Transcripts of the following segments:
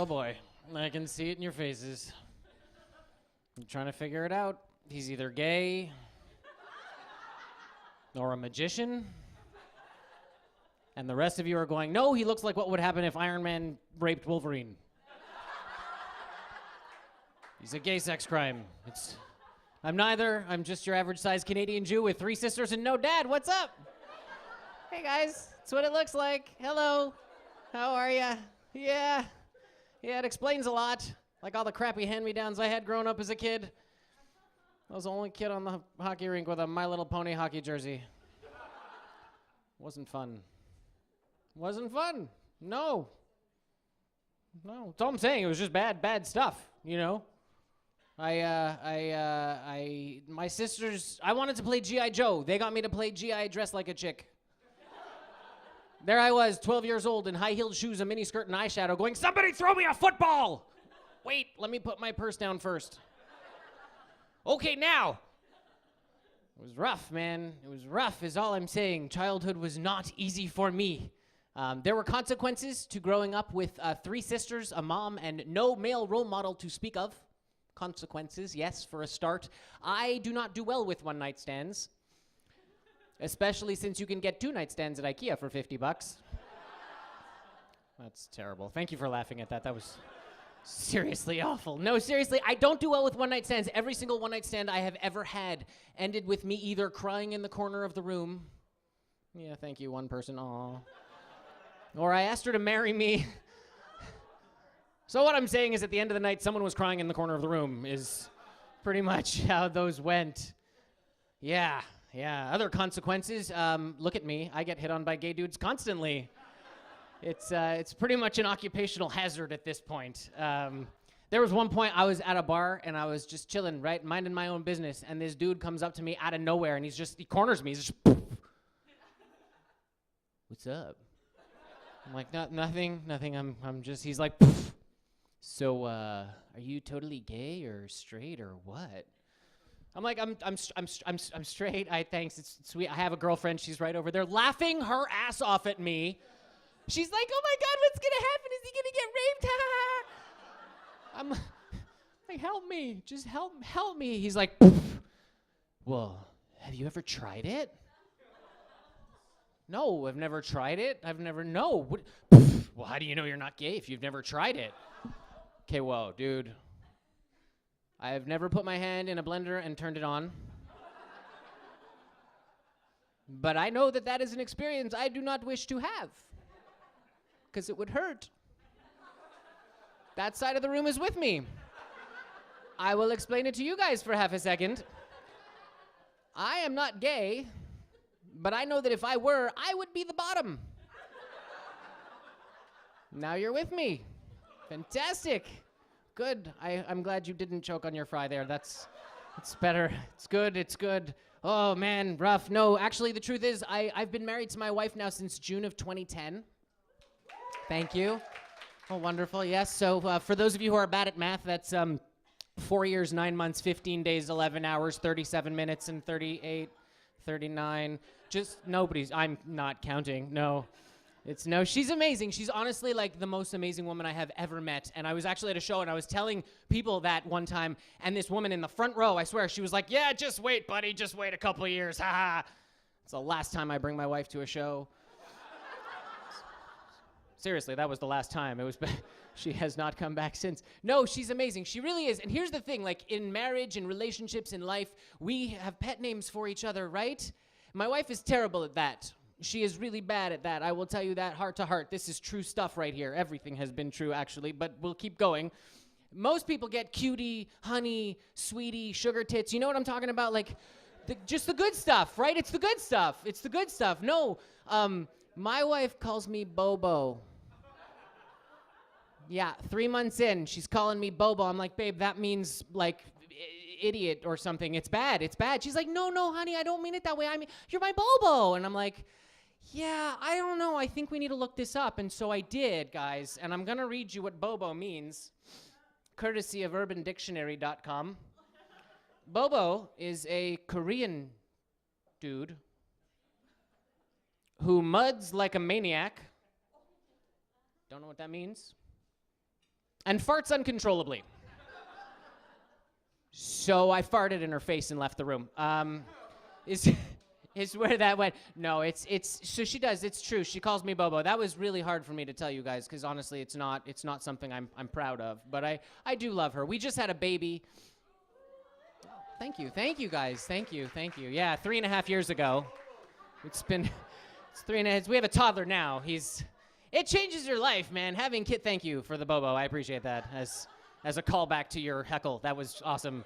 boy. I can see it in your faces. You're trying to figure it out. He's either gay or a magician. And the rest of you are going, no, he looks like what would happen if Iron Man raped Wolverine. He's a gay sex crime. I'm neither. I'm just your average-sized Canadian Jew with 3 sisters and no dad. What's up? Hey, guys. That's what it looks like. Hello. How are ya? Yeah. Yeah, it explains a lot. Like all the crappy hand-me-downs I had growing up as a kid. I was the only kid on the hockey rink with a My Little Pony hockey jersey. Wasn't fun. Wasn't fun. No. That's all I'm saying. It was just bad stuff, you know? My sisters, I wanted to play G.I. Joe. They got me to play G.I. dressed like a chick. There I was, 12 years old in high-heeled shoes, a miniskirt, and eyeshadow going, somebody throw me a football! Wait, let me put my purse down first. Okay, now. It was rough, man. It was rough is all I'm saying. Childhood was not easy for me. There were consequences to growing up with 3 sisters, a mom, and no male role model to speak of. Consequences, yes, for a start. I do not do well with one-night stands, especially since you can get 2-night stands at IKEA for $50. That's terrible. Thank you for laughing at that. That was seriously awful. No, seriously, I don't do well with one-night stands. Every single one-night stand I have ever had ended with me either crying in the corner of the room. Yeah, thank you, one person. Aw. Or I asked her to marry me. So what I'm saying is at the end of the night, someone was crying in the corner of the room is pretty much how those went. Yeah. Other consequences, look at me. I get hit on by gay dudes constantly. It's pretty much an occupational hazard at this point. There was one point I was at a bar and I was just chilling, right, minding my own business, and this dude comes up to me out of nowhere and he corners me. He's just, poof. What's up? I'm like, nothing. I'm just. He's like, poof. So, are you totally gay or straight or what? I'm like, I'm straight. Thanks. It's sweet. I have a girlfriend. She's right over there, laughing her ass off at me. She's like, oh my God, what's gonna happen? Is he gonna get raped? I'm like, help me, just help me. He's like, poof. Well, have you ever tried it? No, I've never tried it. No. What? Well, how do you know you're not gay if you've never tried it? Okay, whoa, dude. I have never put my hand in a blender and turned it on. But I know that is an experience I do not wish to have. Because it would hurt. That side of the room is with me. I will explain it to you guys for half a second. I am not gay, but I know that if I were, I would be the bottom. Now you're with me. Fantastic. Good. I'm glad you didn't choke on your fry there. It's better. It's good. Oh, man, rough. No, actually, the truth is I've been married to my wife now since June of 2010. Thank you. Oh, wonderful. Yes. So for those of you who are bad at math, that's 4 years, 9 months, 15 days, 11 hours, 37 minutes, and 38, 39. I'm not counting. No. She's amazing. She's honestly like the most amazing woman I have ever met. And I was actually at a show and I was telling people that one time, and this woman in the front row, I swear, she was like, yeah, just wait, buddy. Just wait a couple of years. Ha ha. It's the last time I bring my wife to a show. Seriously, that was the last time. She has not come back since. No, she's amazing. She really is. And here's the thing, like in marriage and relationships in life, we have pet names for each other, right? My wife is terrible at that. She is really bad at that. I will tell you that heart to heart. This is true stuff right here. Everything has been true, actually, but we'll keep going. Most people get cutie, honey, sweetie, sugar tits. You know what I'm talking about? Like, just the good stuff, right? It's the good stuff. No, my wife calls me Bobo. Yeah, 3 months in, she's calling me Bobo. I'm like, babe, that means, like, idiot or something. It's bad. She's like, no, honey, I don't mean it that way. I mean, you're my Bobo. And I'm like, yeah, I don't know. I think we need to look this up. And so I did, guys. And I'm going to read you what Bobo means, courtesy of UrbanDictionary.com. Bobo is a Korean dude who muds like a maniac. Don't know what that means. and farts uncontrollably. So I farted in her face and left the room. Is where that went. No, it's so she does. It's true. She calls me Bobo. That was really hard for me to tell you guys because honestly, it's not something I'm proud of. But I do love her. We just had a baby. Thank you guys. Thank you. Yeah, 3.5 years ago. It's 3.5. We have a toddler now. It changes your life, man. Having kid. Thank you for the Bobo. I appreciate that as a callback to your heckle. That was awesome.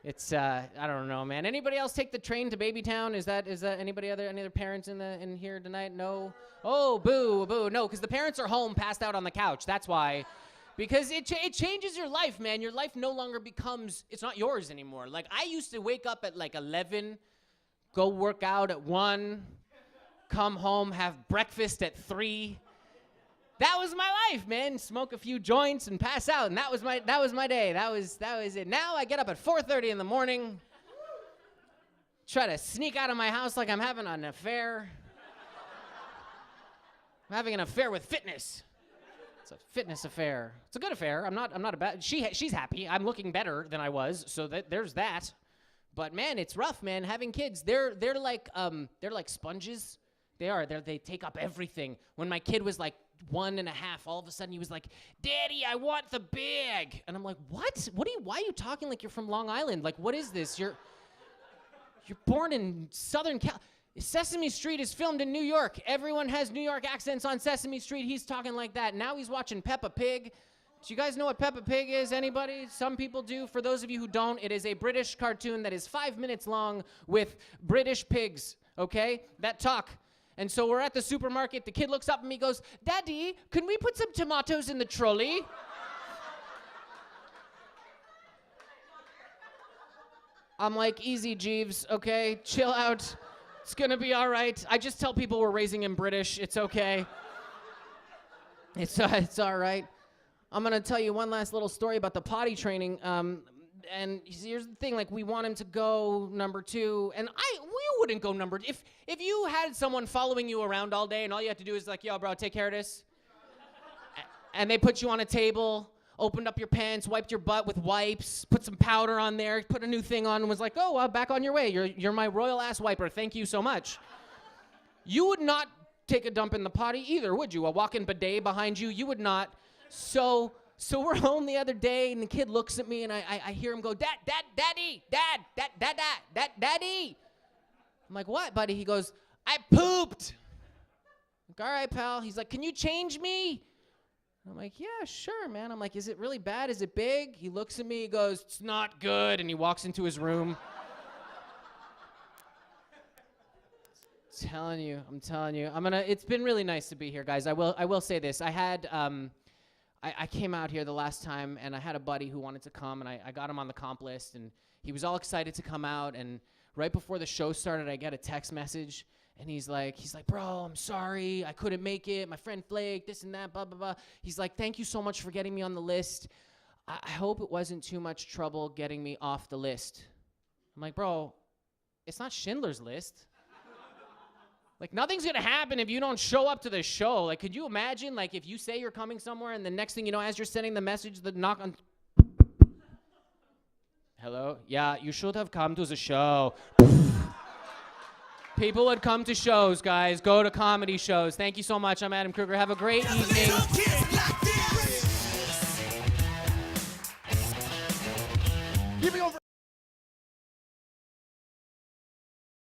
It's I don't know, man. Anybody else take the train to Babytown? Is that any other parents in here tonight? No. Oh, boo. No, because the parents are home, passed out on the couch. That's why. Because it changes your life, man. Your life no longer becomes. It's not yours anymore. Like I used to wake up at like 11, go work out at 1, come home, have breakfast at 3. That was my life, man. Smoke a few joints and pass out, and that was my day. That was it. Now I get up at 4:30 in the morning, try to sneak out of my house like I'm having an affair. I'm having an affair with fitness. It's a fitness affair. It's a good affair. I'm not a bad. She's happy. I'm looking better than I was, so there's that. But man, it's rough, man. Having kids, they're like sponges. They take up everything. When my kid was like 1.5, all of a sudden he was like, "Daddy, I want the bag." And I'm like, "What? Why are you talking like you're from Long Island? Like, what is this? You're born in Southern Cal. Sesame Street is filmed in New York. Everyone has New York accents on Sesame Street. He's talking like that. Now he's watching Peppa Pig. Do you guys know what Peppa Pig is? Anybody? Some people do. For those of you who don't, it is a British cartoon that is 5 minutes long with British pigs, okay, that talk. And so we're at the supermarket. The kid looks up at me, goes, "Daddy, can we put some tomatoes in the trolley?" I'm like, "Easy, Jeeves, okay? Chill out. It's gonna be all right." I just tell people we're raising him British. It's okay. It's all right. I'm gonna tell you one last little story about the potty training. And here's the thing, like we want him to go number 2, and we wouldn't go number. If you had someone following you around all day and all you have to do is like, "Yo, bro, take care of this," and they put you on a table, opened up your pants, wiped your butt with wipes, put some powder on there, put a new thing on, and was like, "Oh, back on your way. You're my royal ass wiper. Thank you so much." You would not take a dump in the potty either, would you? A walk-in bidet behind you, you would not. So we're home the other day, and the kid looks at me, and I hear him go, Daddy. I'm like, "What, buddy?" He goes, "I pooped." I'm like, "All right, pal." He's like, "Can you change me?" I'm like, "Yeah, sure, man." I'm like, "Is it really bad? Is it big?" He looks at me, he goes, "It's not good," and he walks into his room. I'm telling you. It's been really nice to be here, guys. I will say this. I came out here the last time, and I had a buddy who wanted to come, and I got him on the comp list, and he was all excited to come out, and right before the show started, I get a text message, and he's like, "Bro, I'm sorry, I couldn't make it, my friend flaked, this and that, blah, blah, blah." He's like, "Thank you so much for getting me on the list. I hope it wasn't too much trouble getting me off the list." I'm like, "Bro, it's not Schindler's List. Like, nothing's gonna happen if you don't show up to the show. Like, could you imagine, like, if you say you're coming somewhere and the next thing you know, as you're sending the message, the knock on... Hello? Yeah, you should have come to the show. People would come to shows, guys. Go to comedy shows. Thank you so much. I'm Adam Kruger. Have a great evening. Give me over.